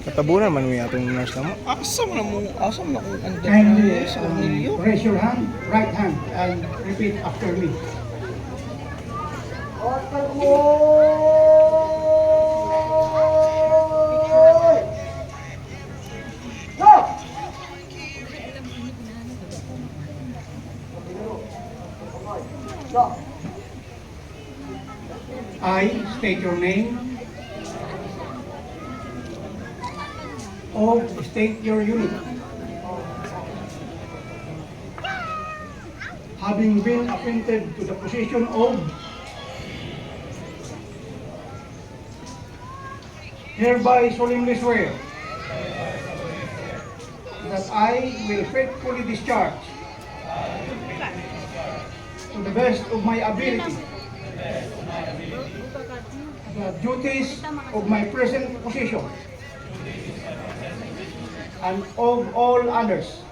Katabunan man mo atong nurse na mo. Asam na kung andun Kindly sa Cornelio. raise your hand, right hand, and repeat after me. I state your name. State your unit. Having been appointed to the position of hereby solemnly swear that I will faithfully discharge to the best of my ability the duties of my present position and of all others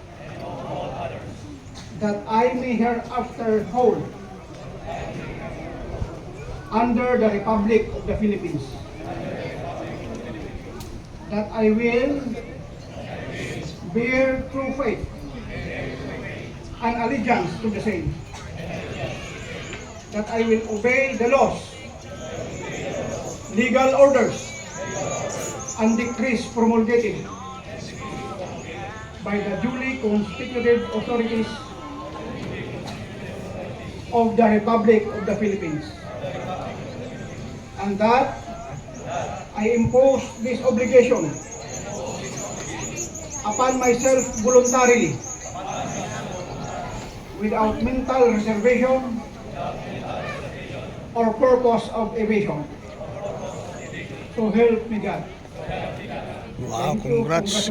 that I may hereafter hold under the Republic of the Philippines. That I will bear true faith and allegiance to the same. That I will obey the laws, legal orders, and decrees promulgated by the duly constituted authorities of the Republic of the Philippines. And that I impose this obligation upon myself voluntarily, without mental reservation or purpose of evasion. So help me God. Wow, congrats.